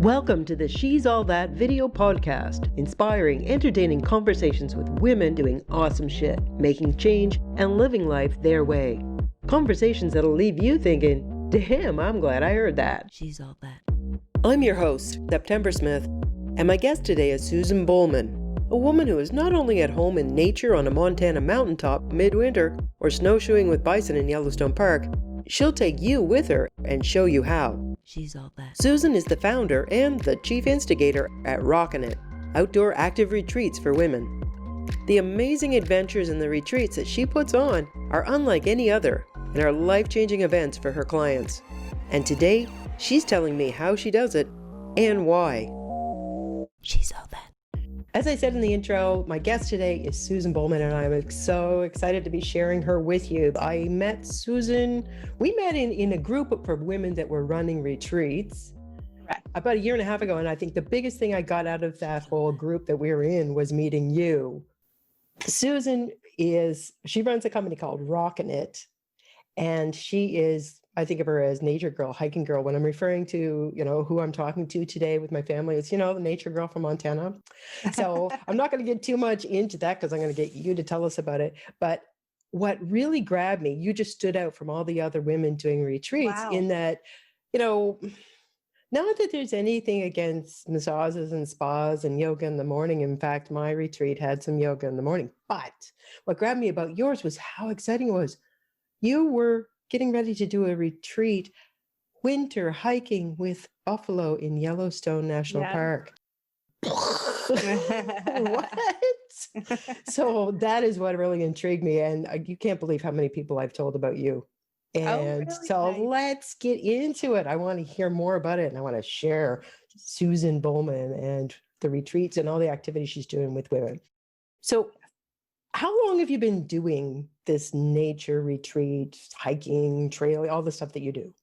Welcome to the She's All That video podcast, inspiring, entertaining conversations with women doing awesome shit, making change, and living life their way. Conversations that'll leave you thinking, damn, I'm glad I heard that. She's all that. I'm your host, 𝗵𝗶𝗲𝗳, and my guest today is Susan Boelman, a woman who is not only at home in nature on a Montana mountaintop midwinter or snowshoeing with bison in Yellowstone Park, she'll take you with her and show you how. She's all that. Susan is the founder and the chief instigator at 𝗥𝗖𝗞𝗡, outdoor active retreats for women. The amazing adventures and the retreats that she puts on are unlike any other and are life-changing events for her clients. And today, she's telling me how she does it and why. She's all that. As I said in the intro, my guest today is Susan Boelman, and I'm so excited to be sharing her with you. I met Susan, we met in a group for women that were running retreats. Correct. About a year and a half ago, and I think the biggest thing I got out of that whole group that we were in was meeting you. Susan she runs a company called 𝗥𝗖𝗞𝗡, and she is, I think of her as nature girl, hiking girl. When I'm referring to, who I'm talking to today with my family, it's, the nature girl from Montana. So I'm not going to get too much into that because I'm going to get you to tell us about it. But what really grabbed me, you just stood out from all the other women doing retreats. Wow. In that, not that there's anything against massages and spas and yoga in the morning. In fact, my retreat had some yoga in the morning. But what grabbed me about yours was how exciting it was. You were getting ready to do a retreat, winter hiking with buffalo in Yellowstone National Park. What? So that is what really intrigued me. And you can't believe how many people I've told about you. And really? so Nice. Let's get into it. I want to hear more about it. And I want to share Susan Boelman and the retreats and all the activities she's doing with women. So how long have you been doing this nature retreat, hiking, trail, all the stuff that you do?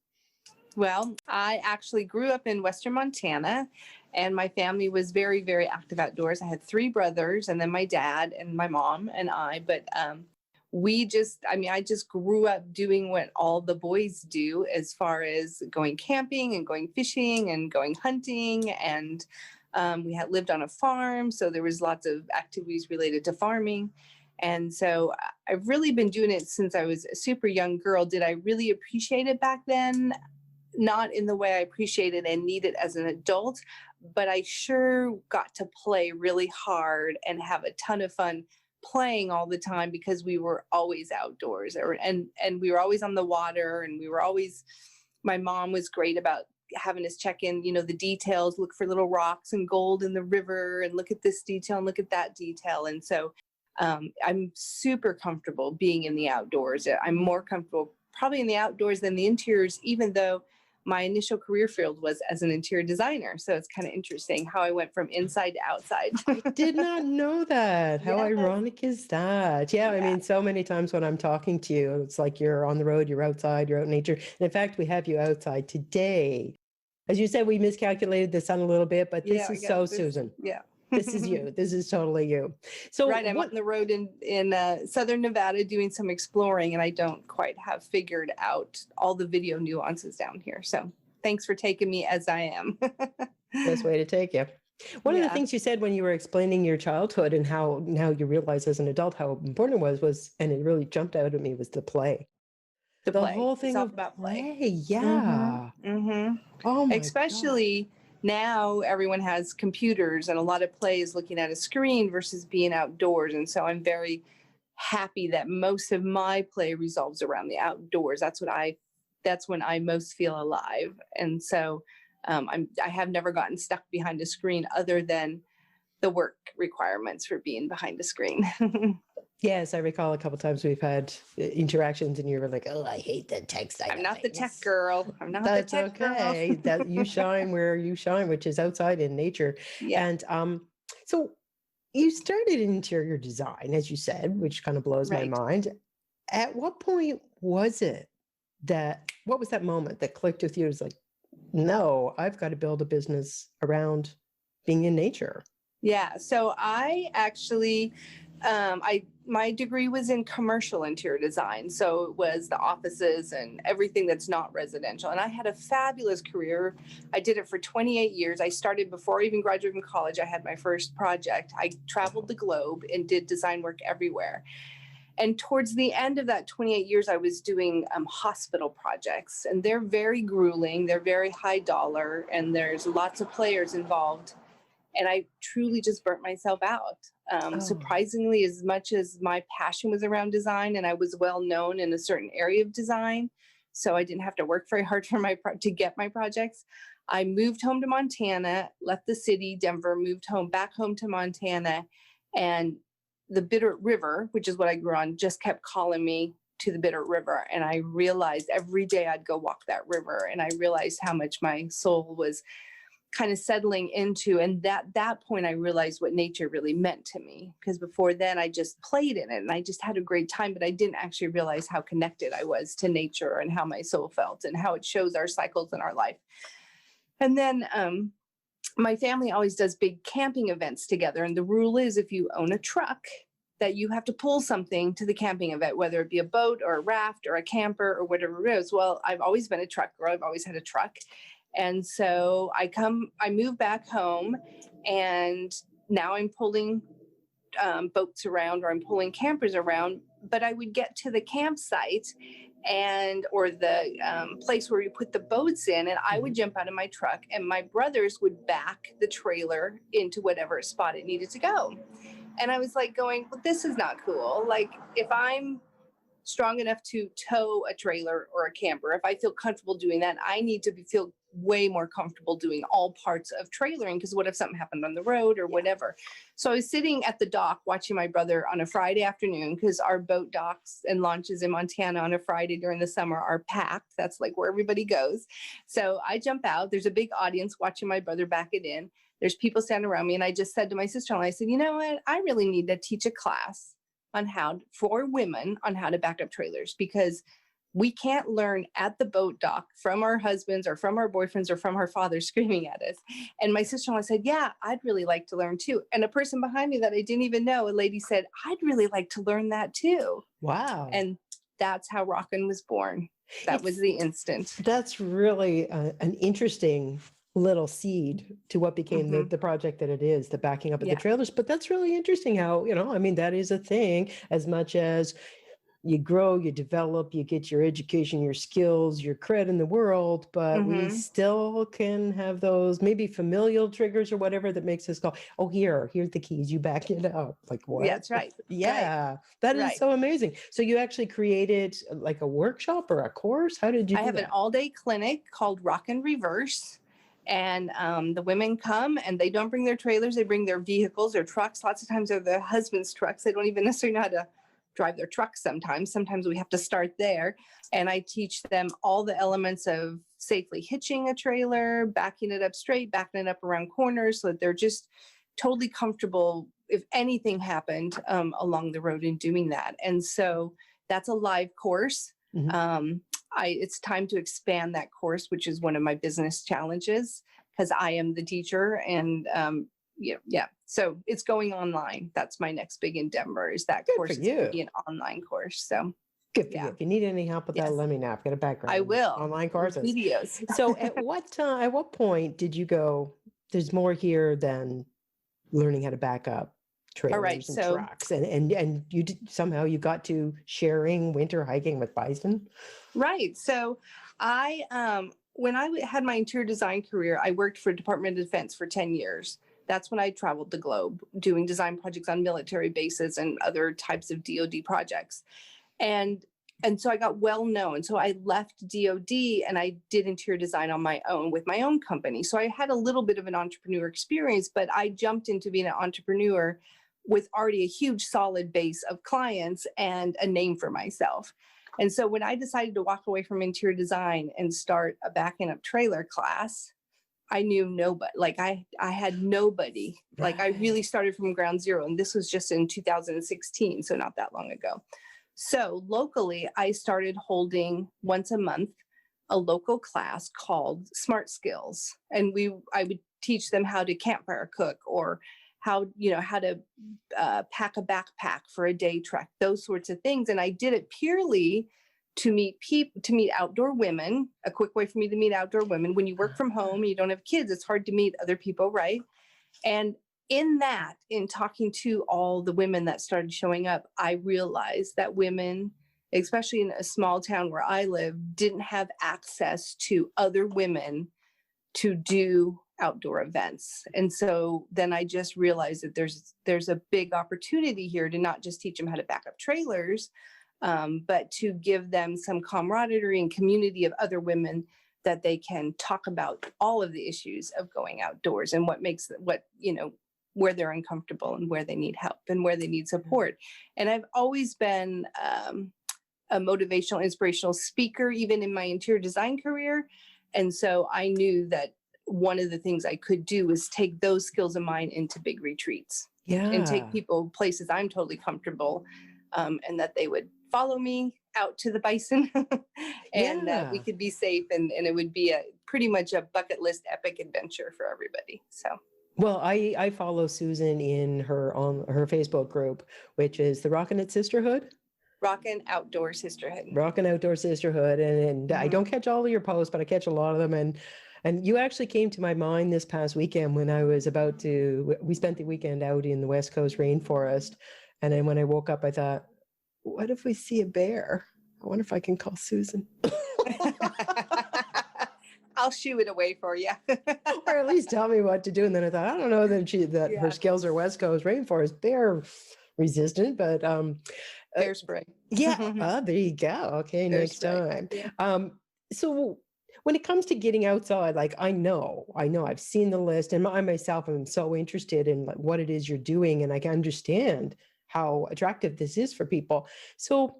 Well, I actually grew up in Western Montana, and my family was very, very active outdoors. I had 3 brothers, and then my dad and my mom and I. But I just grew up doing what all the boys do as far as going camping and going fishing and going hunting. And we had lived on a farm, so there was lots of activities related to farming. And so I've really been doing it since I was a super young girl. Did I really appreciate it back then? Not in the way I appreciate it and need it as an adult, but I sure got to play really hard and have a ton of fun playing all the time because we were always outdoors and we were always on the water, and my mom was great about having us check in, the details, look for little rocks and gold in the river, and look at this detail and look at that detail. And so I'm super comfortable being in the outdoors. I'm more comfortable probably in the outdoors than the interiors, even though my initial career field was as an interior designer. So it's kind of interesting how I went from inside to outside. I did not know that. How ironic is that? Yeah, I mean, so many times when I'm talking to you, it's like you're on the road, you're outside, you're out in nature. And in fact, we have you outside today. As you said, we miscalculated the sun a little bit, but this is so Susan. Yeah. This is you. This is totally you. So right, I'm on the road in Southern Nevada doing some exploring, and I don't quite have figured out all the video nuances down here. So thanks for taking me as I am. Best way to take you. One of the things you said when you were explaining your childhood and how now you realize as an adult how important it was, and it really jumped out at me, was the play. The whole thing about play. Yeah. Mm-hmm. Oh my Especially God. Now everyone has computers, and a lot of play is looking at a screen versus being outdoors. And so I'm very happy that most of my play revolves around the outdoors. That's when I most feel alive. And so I have never gotten stuck behind a screen other than the work requirements for being behind a screen. Yes, I recall a couple of times we've had interactions and you were like, oh, I hate the text. I'm not the tech girl. That's okay. That you shine where you shine, which is outside in nature. Yeah. And so you started in interior design, as you said, which kind of blows my mind. At what point was it what was that moment that clicked with you? It was like, no, I've got to build a business around being in nature. Yeah. So I actually My degree was in commercial interior design. So it was the offices and everything that's not residential. And I had a fabulous career. I did it for 28 years. I started before I even graduated from college. I had my first project. I traveled the globe and did design work everywhere. And towards the end of that 28 years, I was doing hospital projects, and they're very grueling. They're very high dollar, and there's lots of players involved. And I truly just burnt myself out. Surprisingly, as much as my passion was around design and I was well known in a certain area of design, so I didn't have to work very hard for to get my projects. I moved home to Montana, left the city, Denver, moved back home to Montana, and the Bitter River, which is what I grew on, just kept calling me to the Bitter River. And I realized every day I'd go walk that river, and I realized how much my soul was kind of settling into. And that point, I realized what nature really meant to me. Because before then, I just played in it and I just had a great time, but I didn't actually realize how connected I was to nature and how my soul felt and how it shows our cycles in our life. And then my family always does big camping events together. And the rule is if you own a truck, that you have to pull something to the camping event, whether it be a boat or a raft or a camper or whatever it is. Well, I've always been a truck girl. I've always had a truck. And so I moved back home, and now I'm pulling boats around, or I'm pulling campers around, but I would get to the campsite or the place where you put the boats in, and I would jump out of my truck, and my brothers would back the trailer into whatever spot it needed to go. And I was like going, well, this is not cool. Like, if I'm strong enough to tow a trailer or a camper, if I feel comfortable doing that, I need to feel way more comfortable doing all parts of trailering, because what if something happened on the road or whatever? So I was sitting at the dock watching my brother on a Friday afternoon, because our boat docks and launches in Montana on a Friday during the summer are packed. That's like where everybody goes. So I jump out. There's a big audience watching my brother back it in. There's people standing around me. And I just said to my sister-in-law, I said, you know what? I really need to teach a class for women on how to back up trailers, because we can't learn at the boat dock from our husbands or from our boyfriends or from our fathers screaming at us. And my sister-in-law said, yeah, I'd really like to learn too. And a person behind me that I didn't even know, a lady said, I'd really like to learn that too. Wow. And that's how Rockin' was born. That was the instant. That's really an interesting little seed to what became the project that it is, the backing up of the trailers. But that's really interesting how, I mean, that is a thing. As much as you grow, you develop, you get your education, your skills, your cred in the world, but we still can have those maybe familial triggers or whatever that makes us go, oh, here's the keys, you back it up. Like, what? Yeah, that's right. Yeah, that is so amazing. So you actually created like a workshop or a course? How did you do I have that? an all-day clinic called Rock and Reverse. And the women come, and they don't bring their trailers. They bring their vehicles, their trucks. Lots of times they're the husband's trucks. They don't even necessarily know how to drive their trucks sometimes. Sometimes we have to start there. And I teach them all the elements of safely hitching a trailer, backing it up straight, backing it up around corners, so that they're just totally comfortable if anything happened along the road in doing that. And so that's a live course. It's time to expand that course, which is one of my business challenges, because I am the teacher, and so it's going online. That's my next big endeavor, is that course is going to be an online course. So good for you. If you need any help with that, let me know. I've got a background. I will. Online courses. Videos. So at what point did you go, there's more here than learning how to back up trailers and trucks, and you somehow you got to sharing winter hiking with bison? Right. So when I had my interior design career, I worked for Department of Defense for 10 years. That's when I traveled the globe doing design projects on military bases and other types of DoD projects. And so I got well known. So I left DoD and I did interior design on my own with my own company. So I had a little bit of an entrepreneur experience, but I jumped into being an entrepreneur with already a huge solid base of clients and a name for myself. And so when I decided to walk away from interior design and start a backing up trailer class, I knew nobody. Like I had nobody. Like I really started from ground zero. And this was just in 2016, so not that long ago. So locally, I started holding once a month a local class called Smart Skills. And I would teach them how to campfire cook, or how to pack a backpack for a day trek, those sorts of things. And I did it purely to meet outdoor women, a quick way for me to meet outdoor women. When you work from home and you don't have kids, it's hard to meet other people, right? And in talking to all the women that started showing up, I realized that women, especially in a small town where I live, didn't have access to other women to do outdoor events. And so then I just realized that there's a big opportunity here to not just teach them how to back up trailers, but to give them some camaraderie and community of other women that they can talk about all of the issues of going outdoors and where they're uncomfortable and where they need help and where they need support. And I've always been a motivational, inspirational speaker, even in my interior design career. And so I knew that one of the things I could do was take those skills of mine into big retreats and take people places I'm totally comfortable, and that they would follow me out to the bison and that we could be safe, and it would be pretty much a bucket list epic adventure for everybody. So. Well, I follow Susan on her Facebook group, which is the Rockin' Sisterhood. Rockin' Outdoor Sisterhood. Rockin' Outdoor Sisterhood. And I don't catch all of your posts, but I catch a lot of them. And you actually came to my mind this past weekend when I was we spent the weekend out in the West Coast rainforest. And then when I woke up, I thought, what if we see a bear? I wonder if I can call Susan. I'll shoo it away for you. Or at least tell me what to do. And then I thought, I don't know that her skills are West Coast rainforest bear resistant, but bear spray. Yeah. There you go. Okay, bear next spray. Time. Yeah. So when it comes to getting outside, like I know I've seen the list, and I myself am so interested in what it is you're doing, and I can understand how attractive this is for people. So,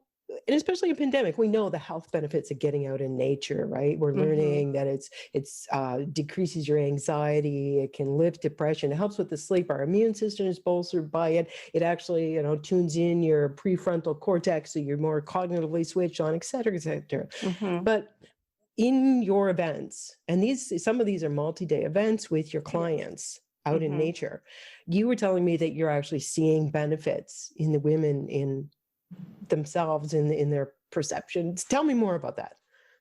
and especially in pandemic, we know the health benefits of getting out in nature, right? We're learning that it's decreases your anxiety, it can lift depression, it helps with the sleep. Our immune system is bolstered by it. It actually, tunes in your prefrontal cortex, so you're more cognitively switched on, et cetera, et cetera. But in your events, and some of these are multi-day events with your clients out in nature, you were telling me that you're actually seeing benefits in the women in themselves in their perceptions. Tell me more about that.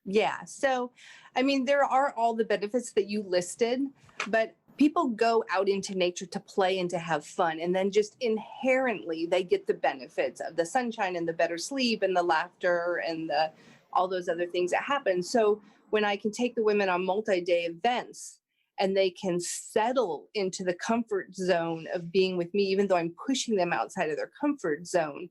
Yeah. So, I mean, there are all the benefits that you listed, but people go out into nature to play and to have fun. And then just inherently, they get the benefits of the sunshine and the better sleep and the laughter and all those other things that happen. So when I can take the women on multi-day events and they can settle into the comfort zone of being with me, even though I'm pushing them outside of their comfort zone,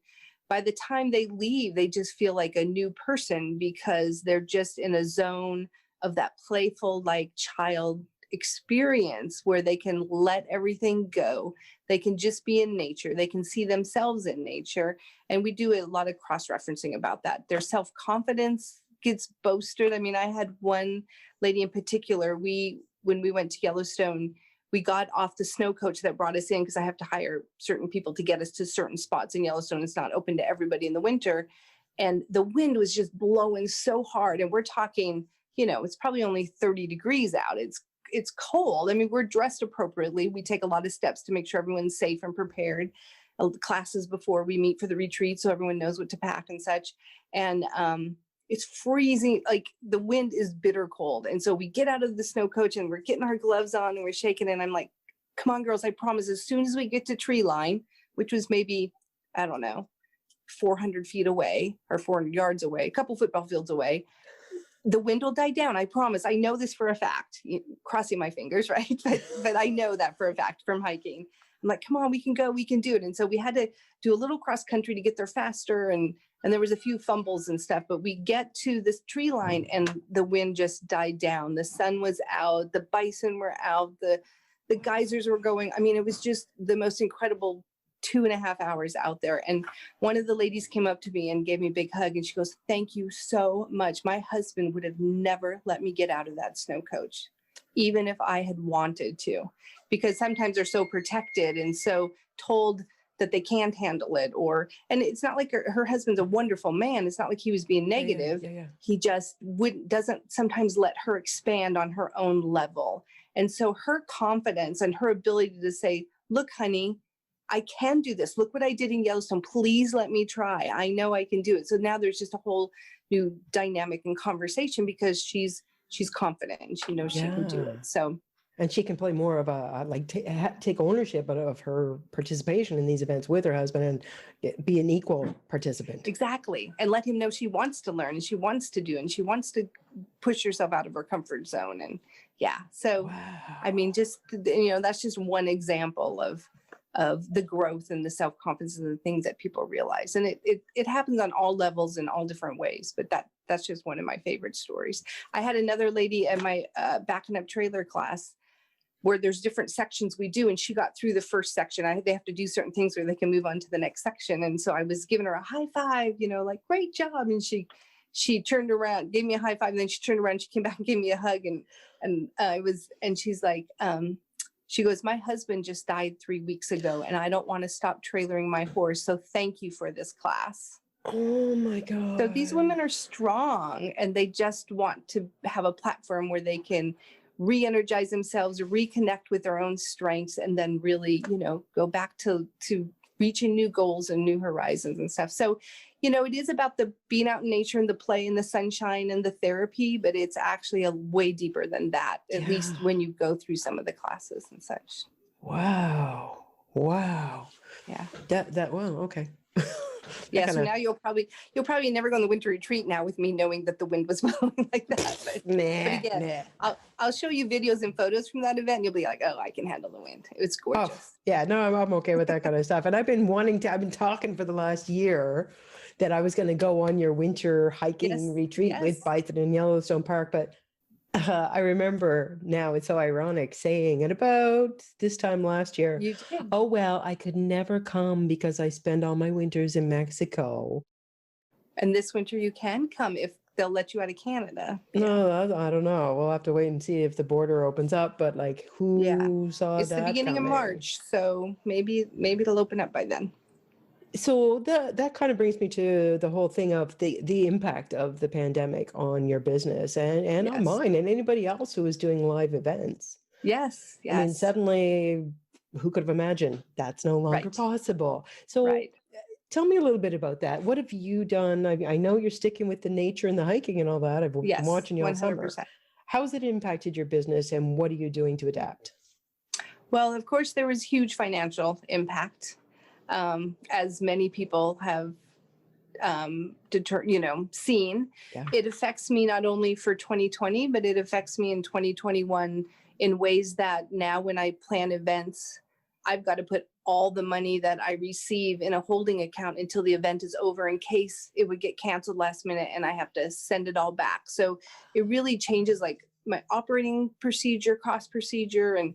by the time they leave, they just feel like a new person because they're just in a zone of that playful, like child experience where they can let everything go. They can just be in nature. They can see themselves in nature. And we do a lot of cross-referencing about that. Their self-confidence gets boosted. I mean, I had one lady in particular, when we went to Yellowstone, we got off the snow coach that brought us in because I have to hire certain people to get us to certain spots in Yellowstone. It's not open to everybody in the winter. And the wind was just blowing so hard. And we're talking, it's probably only 30 degrees out. It's cold. I mean, we're dressed appropriately. We take a lot of steps to make sure everyone's safe and prepared. Classes before we meet for the retreat so everyone knows what to pack and such. And it's freezing, like the wind is bitter cold. And so we get out of the snow coach and we're getting our gloves on and we're shaking. And I'm like, come on, girls, I promise as soon as we get to tree line, which was maybe, I don't know, 400 feet away or 400 yards away, a couple football fields away, the wind will die down. I promise. I know this for a fact, crossing my fingers, right? But I know that for a fact from hiking. I'm like, come on, we can go, we can do it. And so we had to do a little cross country to get there faster. And there was a few fumbles and stuff, but we get to this tree line and the wind just died down. The sun was out, the bison were out, the geysers were going. I mean, it was just the most incredible 2.5 hours out there. And one of the ladies came up to me and gave me a big hug and she goes, thank you so much. My husband would have never let me get out of that snow coach, even if I had wanted to, because sometimes they're so protected and so told that they can't handle it, and it's not like her husband's a wonderful man. It's not like he was being negative. Yeah. He just doesn't sometimes let her expand on her own level. And so her confidence and her ability to say, look, honey, I can do this. Look what I did in Yellowstone. Please let me try. I know I can do it. So now there's just a whole new dynamic and conversation because she's confident and she knows she can do Yeah. it. So, And she can play more of a, like, take ownership of her participation in these events with her husband and be an equal participant. exactly. And let him know she wants to learn and she wants to do and she wants to push herself out of her comfort zone. And yeah, so, Wow. I mean, just, you know, that's just one example of the growth and the self-confidence and the things that people realize. And it happens on all levels in all different ways, but that's just one of my favorite stories. I had another lady at my backing up trailer class where there's different sections we do, and she got through the first section. They have to do certain things where they can move on to the next section. And so I was giving her a high five, you know, like, great job. And she turned around, gave me a high five, and then she turned around, she came back and gave me a hug. And she's like, she goes, my husband just died 3 weeks ago, and I don't want to stop trailering my horse. So thank you for this class. Oh my God. So these women are strong, and they just want to have a platform where they can re-energize themselves, reconnect with their own strengths, and then really, you know, go back to reaching new goals and new horizons and stuff. So, you know, it is about the being out in nature and the play and the sunshine and the therapy, but it's actually a way deeper than that, at least when you go through some of the classes and such. Wow. Yeah. Well, okay. Yeah, so now you'll probably never go on the winter retreat now with me knowing that the wind was blowing like that. But again, I'll show you videos and photos from that event, and you'll be like, oh, I can handle the wind. It was gorgeous. Oh, yeah, no, I'm okay with that kind of stuff. And I've been talking for the last year that I was going to go on your winter hiking retreat with Bison in Yellowstone Park, but I remember now, it's so ironic saying at about this time last year, oh, well, I could never come because I spend all my winters in Mexico. And this winter you can come if they'll let you out of Canada. No, I don't know. We'll have to wait and see if the border opens up, but like, who saw that? It's the beginning of March, so maybe it'll open up by then. So that kind of brings me to the whole thing of the impact of the pandemic on your business and on mine and anybody else who is doing live events. Yes. I mean, suddenly, who could have imagined that's no longer possible? So tell me a little bit about that. What have you done? I know you're sticking with the nature and the hiking and all that. I've been watching you all 100%. summer. How has it impacted your business and what are you doing to adapt? Well, of course, there was huge financial impact. As many people have seen. It affects me not only for 2020, but it affects me in 2021 in ways that now when I plan events, I've got to put all the money that I receive in a holding account until the event is over in case it would get canceled last minute and I have to send it all back. So it really changes like my operating procedure, cost procedure, and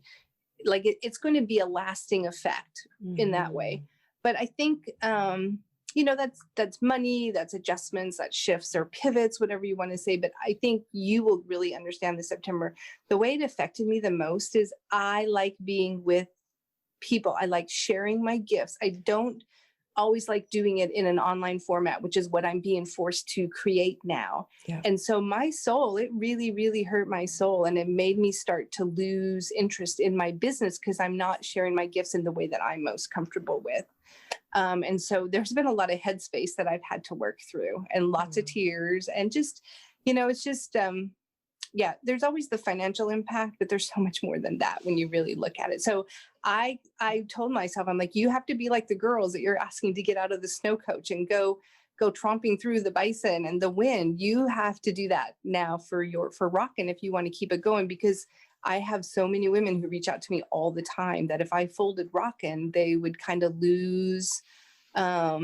like it's going to be a lasting effect in that way. But I think, that's money, that's adjustments, that's shifts or pivots, whatever you want to say. But I think you will really understand this September. The way it affected me the most is I like being with people. I like sharing my gifts. I don't always like doing it in an online format, which is what I'm being forced to create now. And so my soul, it really, really hurt my soul. And it made me start to lose interest in my business because I'm not sharing my gifts in the way that I'm most comfortable with. And so there's been a lot of headspace that I've had to work through and lots of tears and just, it's just, there's always the financial impact, but there's so much more than that when you really look at it. So I told myself, I'm like, you have to be like the girls that you're asking to get out of the snow coach and go tromping through the bison and the wind. You have to do that now for Rockin' if you want to keep it going, because I have so many women who reach out to me all the time that if I folded Rockin', they would kind of lose a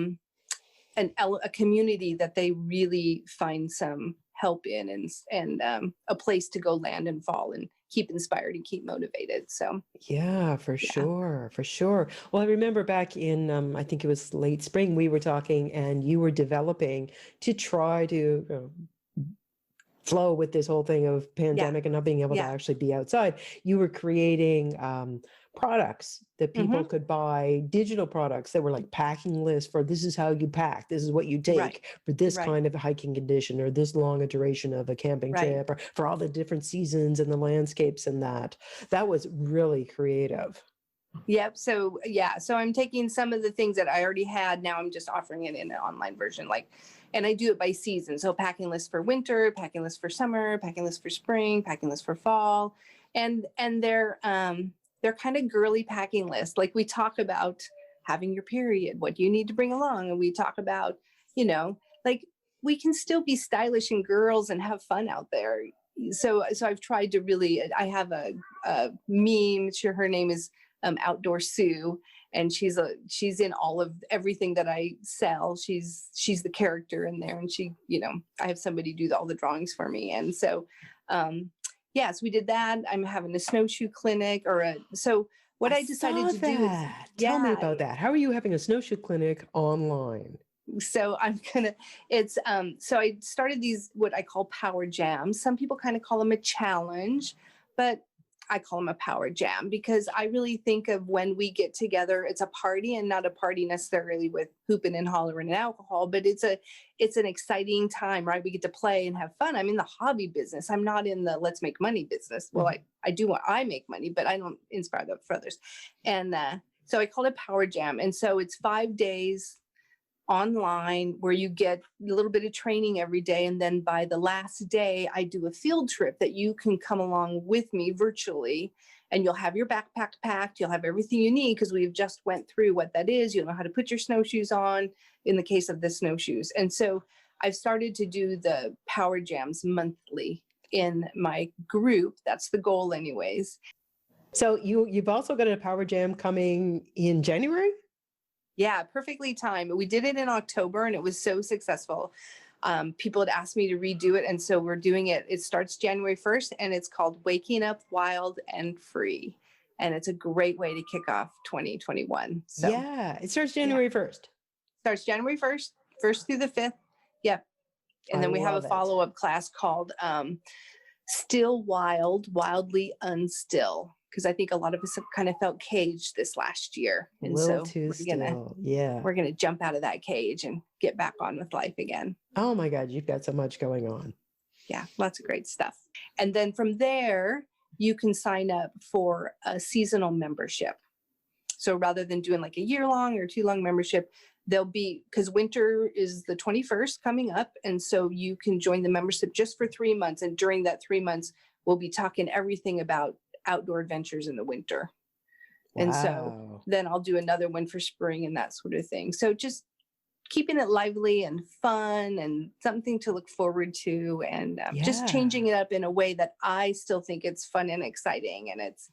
community that they really find some help in and a place to go land and fall and keep inspired and keep motivated. So for sure. Well, I remember back in I think it was late spring, we were talking and you were developing to try to flow with this whole thing of pandemic and not being able to actually be outside. You were creating products that people could buy, digital products that were like packing lists for this is how you pack, this is what you take for this kind of a hiking condition or this long a duration of a camping trip, or for all the different seasons and the landscapes and that was really creative. Yep. So yeah, so I'm taking some of the things that I already had. Now I'm just offering it in an online version, and I do it by season. So packing list for winter, packing list for summer, packing list for spring, packing list for fall, and they're kind of girly packing lists. Like we talk about having your period, what do you need to bring along, and we talk about, like we can still be stylish and girls and have fun out there. So I've tried to really. I have a meme. Her name is Outdoor Sue, and she's in all of everything that I sell. She's the character in there, and I have somebody do all the drawings for me. And so yes, we did that. I'm having a snowshoe clinic so what I decided to do is tell me about that. How are you having a snowshoe clinic online? So so I started these, what I call power jams. Some people kind of call them a challenge, but I call them a power jam because I really think of when we get together, it's a party, and not a party necessarily with hooping and hollering and alcohol, but it's an exciting time, right? We get to play and have fun. I'm in the hobby business. I'm not in the let's make money business. Well, I make money, but I don't inspire that for others. And so I call it power jam. And so it's 5 days online where you get a little bit of training every day. And then by the last day, I do a field trip that you can come along with me virtually, and you'll have your backpack packed. You'll have everything you need because we've just went through what that is. You'll know how to put your snowshoes on in the case of the snowshoes. And so I've started to do the power jams monthly in my group. That's the goal anyways. So you've also got a power jam coming in January? Yeah, perfectly timed. We did it in October and it was so successful. People had asked me to redo it. And so we're doing it. It starts January 1st and it's called Waking Up Wild and Free. And it's a great way to kick off 2021. So yeah, it starts January 1st. Starts January 1st through the 5th. Yep. And then we have a follow-up class called Still Wild, Wildly Unstill. Because I think a lot of us have kind of felt caged this last year. And so we're gonna jump out of that cage and get back on with life again. Oh my God, you've got so much going on. Yeah, lots of great stuff. And then from there, you can sign up for a seasonal membership. So rather than doing like a year-long or too-long membership, because winter is the 21st coming up. And so you can join the membership just for 3 months. And during that 3 months, we'll be talking everything about outdoor adventures in the winter. Wow. And so then I'll do another one for spring and that sort of thing. So just keeping it lively and fun and something to look forward to, and just changing it up in a way that I still think it's fun and exciting. And it's,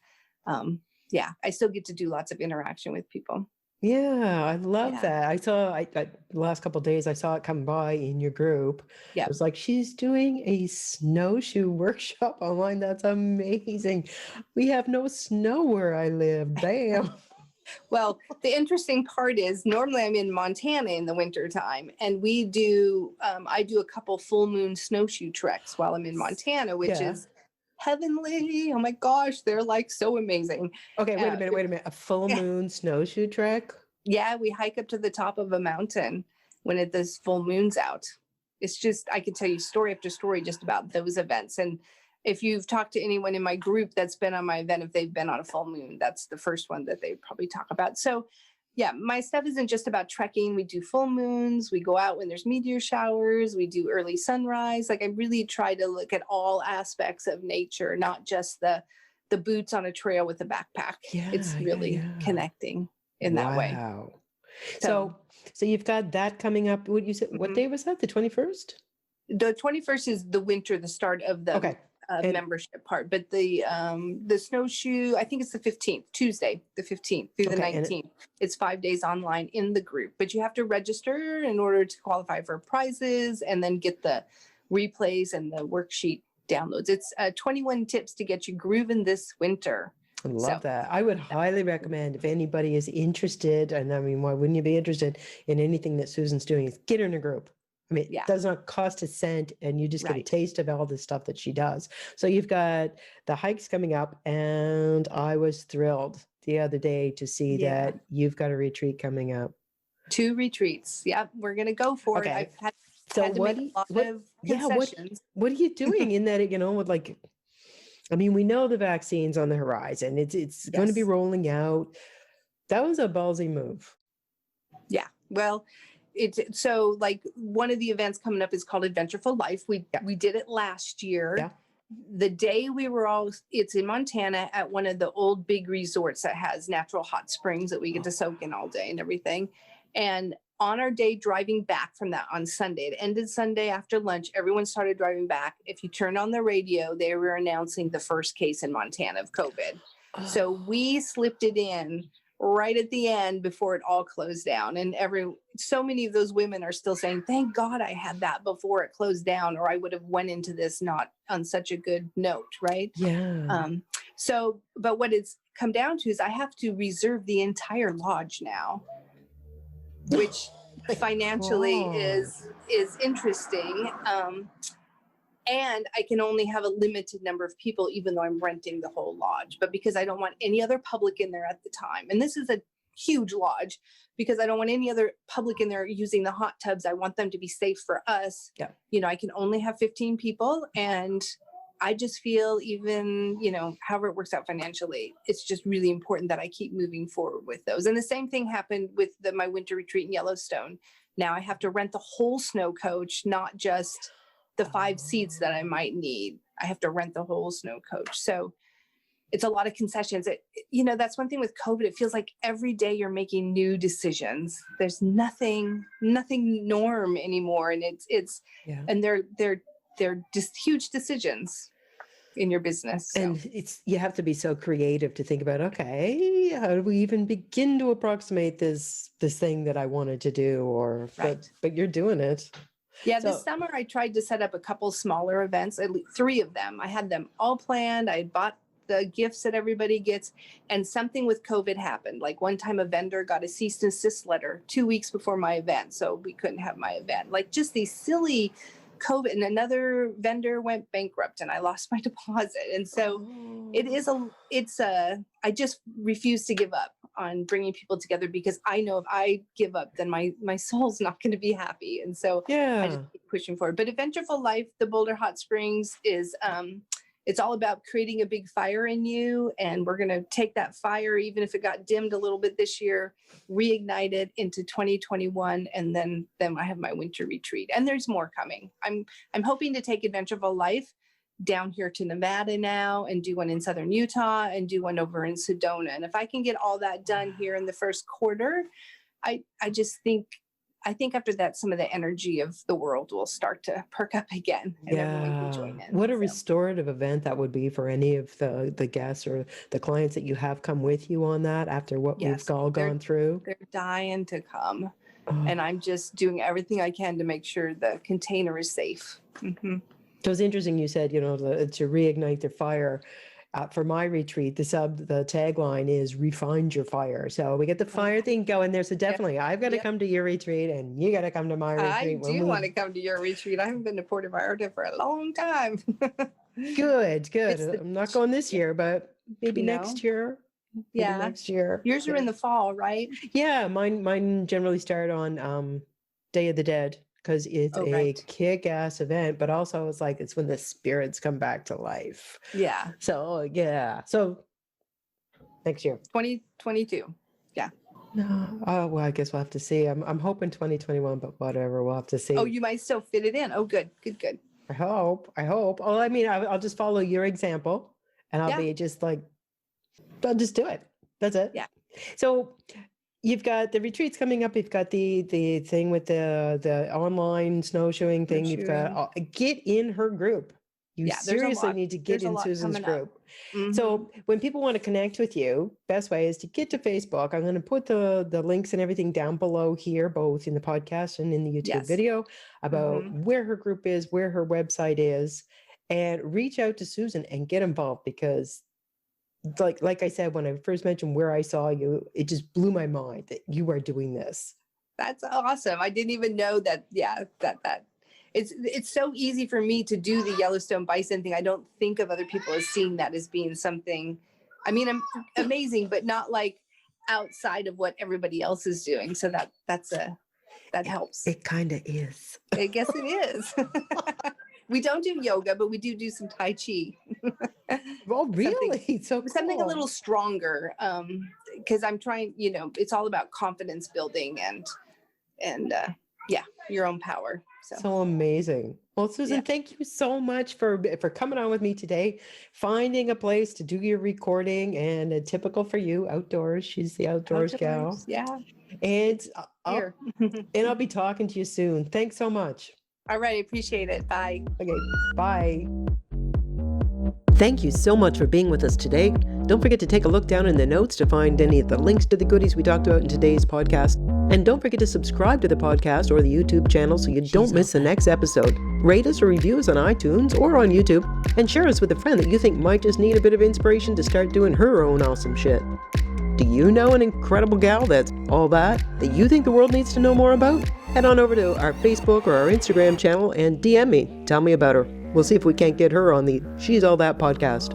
I still get to do lots of interaction with people. Yeah, I love that. I saw the last couple of days, I saw it come by in your group. Yeah, it was like, she's doing a snowshoe workshop online. That's amazing. We have no snow where I live. Bam. Well, the interesting part is normally I'm in Montana in the wintertime, and we do, I do a couple full moon snowshoe treks while I'm in Montana, which is heavenly. Oh my gosh, they're like so amazing. Okay, wait a minute. A full moon snowshoe trek? Yeah, we hike up to the top of a mountain when this full moon's out. It's just, I can tell you story after story just about those events. And if you've talked to anyone in my group that's been on my event, if they've been on a full moon, that's the first one that they probably talk about. So yeah, my stuff isn't just about trekking. We do full moons. We go out when there's meteor showers. We do early sunrise. Like I really try to look at all aspects of nature, not just the boots on a trail with a backpack. Yeah, it's really connecting in that way. Wow. So you've got that coming up. What you said? What day was that? The 21st? The 21st is the winter, the start of the membership part, but the snowshoe, I think it's the 15th, Tuesday, the 15th through the 19th. It's 5 days online in the group, but you have to register in order to qualify for prizes and then get the replays and the worksheet downloads. It's 21 tips to get you grooving this winter. I love that. I would highly recommend, if anybody is interested, and I mean, why wouldn't you be interested in anything that Susan's doing, is get her in a group. I mean, it does not cost a cent, and you just get a taste of all the stuff that she does. So you've got the hikes coming up, and I was thrilled the other day to see that you've got a retreat coming up. 2 retreats. Yep, we're going to go for it. I've had to make a lot of concessions. What are you doing in that, with like I mean, we know the vaccine's on the horizon. It's going to be Yes. rolling out. That was a ballsy move. Yeah. Well, it's so like one of the events coming up is called Adventureful Life. We did it last year. Yeah. The day we were all, it's in Montana at one of the old big resorts that has natural hot springs that we get to soak in all day and everything. And on our day driving back from that on Sunday, it ended Sunday after lunch, everyone started driving back. If you turned on the radio, they were announcing the first case in Montana of COVID. So we slipped it in right at the end before it all closed down. And so many of those women are still saying, thank God I had that before it closed down, or I would have went into this not on such a good note, right? Yeah. So, but what it's come down to is I have to reserve the entire lodge now, which financially is interesting. And I can only have a limited number of people, even though I'm renting the whole lodge. But because I don't want any other public in there at the time, and this is a huge lodge, because I don't want any other public in there using the hot tubs. I want them to be safe for us. Yeah. You know, I can only have 15 people. And I just feel even, you know, however it works out financially, it's just really important that I keep moving forward with those. And the same thing happened with my winter retreat in Yellowstone. Now I have to rent the whole snow coach, not just the 5 seats that I might need. I have to rent the whole snow coach. So it's a lot of concessions. You know, that's one thing with COVID. It feels like every day you're making new decisions. There's nothing norm anymore. And and they're just huge decisions in your business. So. And you have to be so creative to think about, okay, how do we even begin to approximate this thing that I wanted to do? Or Right. but you're doing it. Yeah, So- this summer I tried to set up a couple smaller events, at least 3 of them. I had them all planned. I had bought the gifts that everybody gets, and something with COVID happened. Like one time a vendor got a cease and desist letter 2 weeks before my event, so we couldn't have my event. Like just these silly COVID, and another vendor went bankrupt and I lost my deposit. And so I just refuse to give up on bringing people together, because I know if I give up, then my soul's not going to be happy. And so I just keep pushing forward. But Adventureful Life, the Boulder Hot Springs, is it's all about creating a big fire in you. And we're going to take that fire, even if it got dimmed a little bit this year, reignite it into 2021. And then I have my winter retreat, and there's more coming. I'm hoping to take Adventureful Life down here to Nevada now, and do one in Southern Utah, and do one over in Sedona. And if I can get all that done here in the first quarter, I think after that, some of the energy of the world will start to perk up again, and everyone can join in. What a So, restorative event that would be for any of the guests or the clients that you have come with you on that after what Yes, we've all they're- gone through. They're dying to come. Oh. And I'm just doing everything I can to make sure the container is safe. Mhm. So it's interesting you said, to reignite the fire. For my retreat, the tagline is "Refine your fire." So we get the fire thing going there. So definitely, I've got to Yep. come to your retreat, and you got to come to my I retreat. do want to come to your retreat. I haven't been to Puerto Vallarta for a long time. Good. It's the- I'm not going this year, but maybe No? next year. Maybe Yeah. next year. Yours are in the fall, right? Yeah, mine generally start on Day of the Dead, because it's Oh, a right. kick-ass event, but also it's when the spirits come back to life. Yeah. So yeah, so next year. 2022. No, oh well, I guess we'll have to see. I'm hoping 2021, but whatever, we'll have to see. Oh, you might still fit it in. Oh, good. I hope. Oh, I mean, I'll just follow your example, and I'll Yeah. be just I'll just do it. That's it. Yeah. So you've got the retreats coming up. You've got the thing with the online snowshoeing thing. You've got get in her group. You Yeah, there's a seriously lot- need to get there's a in lot Susan's coming up. group. Mhm. So when people want to connect with you, best way is to get to Facebook. I'm going to put the links and everything down below here, both in the podcast and in the YouTube Yes. video, about Mhm. where her group is, where her website is, and reach out to Susan and get involved, because like I said, when I first mentioned where I saw you, it just blew my mind that you are doing this. That's awesome. I didn't even know that. Yeah, that it's so easy for me to do the Yellowstone bison thing. I don't think of other people as seeing that as being something, I mean, amazing, but not like outside of what everybody else is doing. So that helps. It kind of is. I guess it is. We don't do yoga, but we do some Tai Chi. Oh, really? So Something a cool. little stronger. Because I'm trying, it's all about confidence building and yeah, your own power. So amazing. Well, Susan, Yeah. thank you so much for coming on with me today, finding a place to do your recording, and typical for you, outdoors. She's the outdoors gal. Yeah. And Here. I'll be talking to you soon. Thanks so much. All right. I appreciate it. Bye. Okay, bye. Thank you so much for being with us today. Don't forget to take a look down in the notes to find any of the links to the goodies we talked about in today's podcast. And don't forget to subscribe to the podcast or the YouTube channel so you don't miss the next episode. Rate us or review us on iTunes or on YouTube, and share us with a friend that you think might just need a bit of inspiration to start doing her own awesome shit. Do you know an incredible gal that's all that you think the world needs to know more about? Head on over to our Facebook or our Instagram channel and DM me. Tell me about her. We'll see if we can't get her on the She's All That podcast.